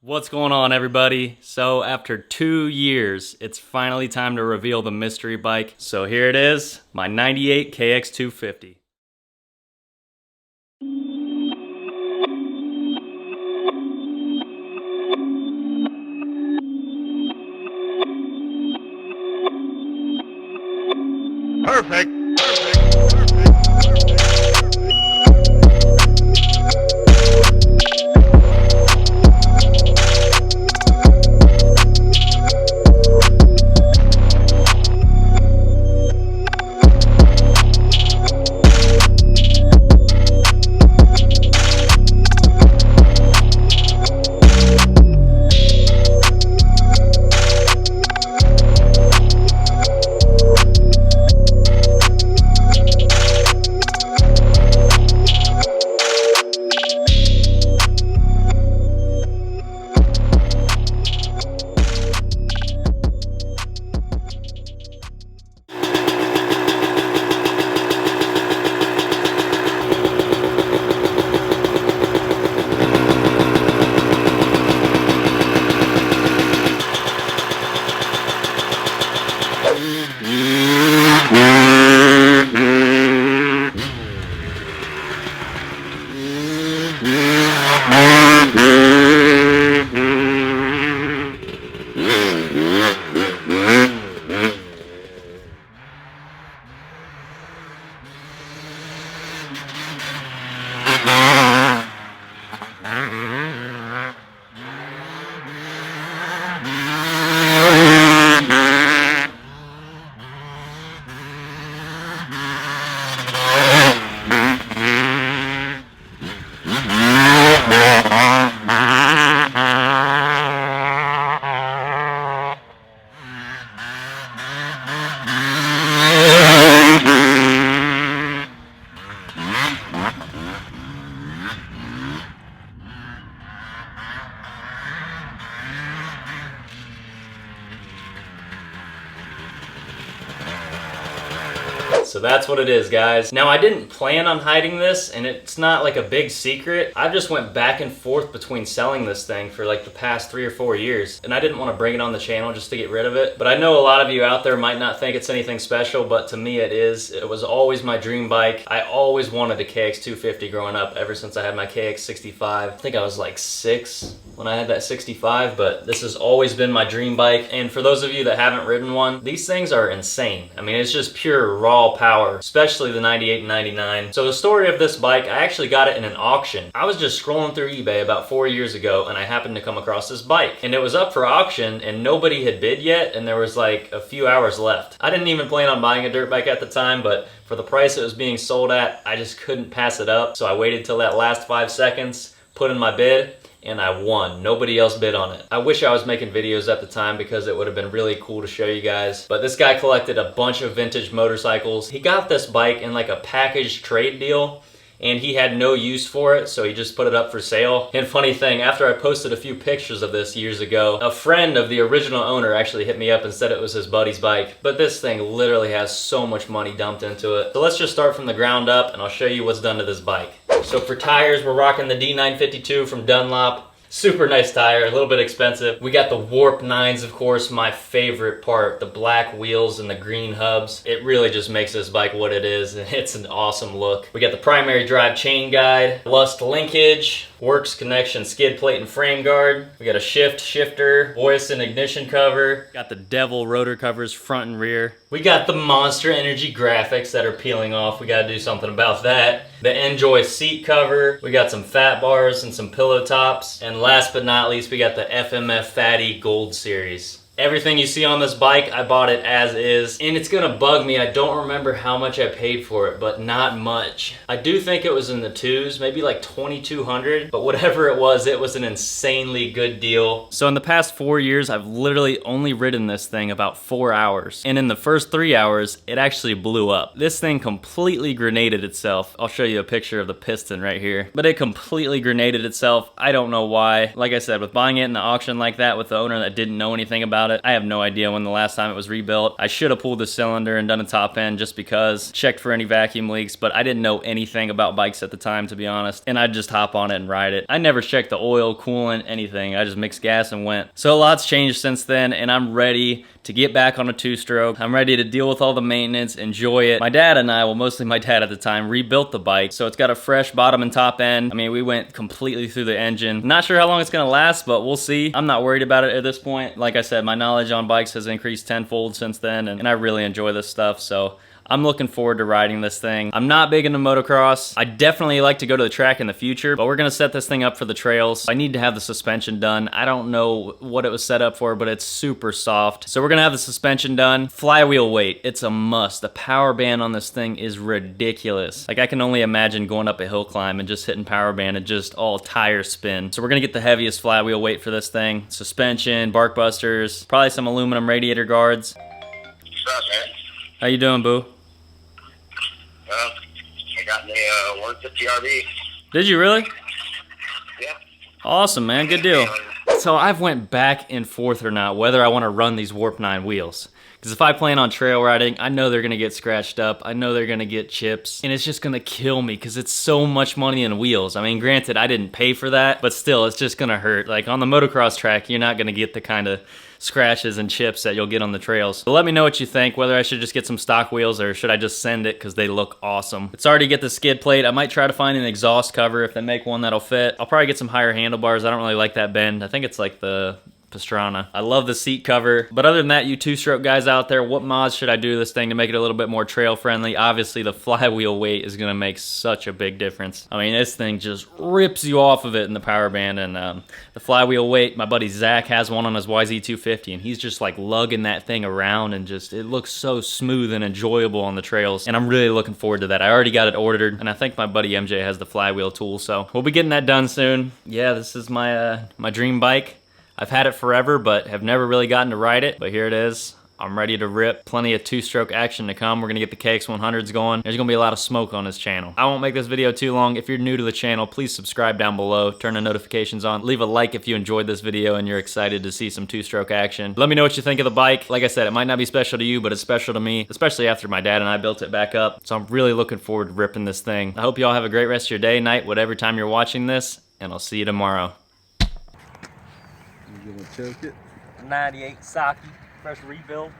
What's going on, everybody? So after 2 years, it's finally time to reveal the mystery bike. So here it is, my 98 KX250. Perfect. So that's what it is, guys. Now, I didn't plan on hiding this, and it's not like a big secret. I just went back and forth between selling this thing for like the past 3 or 4 years, and I didn't want to bring it on the channel just to get rid of it. But I know a lot of you out there might not think it's anything special, but to me it is. It was always my dream bike. I always wanted a KX250 growing up, ever since I had my KX65. I think I was like 6 when I had that 65, but this has always been my dream bike. And for those of you that haven't ridden one, these things are insane. I mean, it's just pure raw power, especially the 98 and 99. So the story of this bike, I actually got it in an auction. I was just scrolling through eBay about 4 years ago, and I happened to come across this bike. And it was up for auction, and nobody had bid yet, and there was like a few hours left. I didn't even plan on buying a dirt bike at the time, but for the price it was being sold at, I just couldn't pass it up. So I waited till that last 5 seconds, put in my bid, and I won. Nobody else bid on it. I wish I was making videos at the time because it would have been really cool to show you guys. But this guy collected a bunch of vintage motorcycles. He got this bike in like a packaged trade deal, and he had no use for it, so he just put it up for sale. And funny thing, after I posted a few pictures of this years ago, a friend of the original owner actually hit me up and said it was his buddy's bike. But this thing literally has so much money dumped into it. So let's just start from the ground up, and I'll show you what's done to this bike. So for tires, we're rocking the D952 from Dunlop. Super nice tire, a little bit expensive. We got the Warp 9s, of course, my favorite part. The black wheels and the green hubs. It really just makes this bike what it is. It's an awesome look. We got the primary drive chain guide, Lust linkage, Works connection skid plate and frame guard. We got a shifter, voice and ignition cover. Got the Devil rotor covers front and rear. We got the Monster Energy graphics that are peeling off. We gotta do something about that. The Enjoy seat cover. We got some fat bars and some pillow tops. And last but not least, we got the FMF Fatty Gold Series. Everything you see on this bike, I bought it as is, and it's gonna bug me. I don't remember how much I paid for it, but not much. I do think it was in the twos, maybe like $2,200, but whatever it was an insanely good deal. So in the past 4 years, I've literally only ridden this thing about 4 hours, and in the first 3 hours, it actually blew up. This thing completely grenaded itself. I'll show you a picture of the piston right here, but it completely grenaded itself. I don't know why. Like I said, with buying it in the auction like that with the owner that didn't know anything about about it. I have no idea when the last time it was rebuilt. I should have pulled the cylinder and done a top end just because. Checked for any vacuum leaks, but I didn't know anything about bikes at the time, to be honest. And I'd just hop on it and ride it. I never checked the oil, coolant, anything. I just mixed gas and went. So a lot's changed since then, and I'm ready to get back on a two-stroke. I'm ready to deal with all the maintenance, enjoy it. My dad and I, well, mostly my dad at the time, rebuilt the bike. So it's got a fresh bottom and top end. I mean, we went completely through the engine. Not sure how long it's gonna last, but we'll see. I'm not worried about it at this point. Like I said, my knowledge on bikes has increased tenfold since then, and I really enjoy this stuff, so I'm looking forward to riding this thing. I'm not big into motocross. I definitely like to go to the track in the future, but we're gonna set this thing up for the trails. I need to have the suspension done. I don't know what it was set up for, but it's super soft. So we're gonna have the suspension done. Flywheel weight, it's a must. The power band on this thing is ridiculous. Like, I can only imagine going up a hill climb and just hitting power band and just all tire spin. So we're gonna get the heaviest flywheel weight for this thing. Suspension, bark busters, probably some aluminum radiator guards. What's up, man? How you doing, boo? I got the 150 RB. Did you really? Yeah. Awesome, man. Good deal. So I've went back and forth or not whether I want to run these Warp 9 wheels. Because if I plan on trail riding, I know they're going to get scratched up. I know they're going to get chips. And it's just going to kill me because it's so much money in wheels. I mean, granted, I didn't pay for that, but still, it's just going to hurt. Like, on the motocross track, you're not going to get the kind of scratches and chips that you'll get on the trails. So let me know what you think, whether I should just get some stock wheels or should I just send it because they look awesome. It's already get the skid plate. I might try to find an exhaust cover if they make one that'll fit. I'll probably get some higher handlebars. I don't really like that bend. I think it's like the Pastrana. I love the seat cover. But other than that, you two-stroke guys out there, what mods should I do to this thing to make it a little bit more trail friendly? Obviously, the flywheel weight is going to make such a big difference. I mean, this thing just rips you off of it in the power band. And the flywheel weight, my buddy Zach has one on his YZ250, and he's just like lugging that thing around, and just, it looks so smooth and enjoyable on the trails. And I'm really looking forward to that. I already got it ordered, and I think my buddy MJ has the flywheel tool, so we'll be getting that done soon. Yeah, this is my my dream bike. I've had it forever, but have never really gotten to ride it. But here it is. I'm ready to rip. Plenty of two-stroke action to come. We're gonna get the KX100s going. There's gonna be a lot of smoke on this channel. I won't make this video too long. If you're new to the channel, please subscribe down below. Turn the notifications on. Leave a like if you enjoyed this video and you're excited to see some two-stroke action. Let me know what you think of the bike. Like I said, it might not be special to you, but it's special to me, especially after my dad and I built it back up. So I'm really looking forward to ripping this thing. I hope you all have a great rest of your day, night, whatever time you're watching this, and I'll see you tomorrow. You gonna choke it? 98 Saki, fresh rebuild.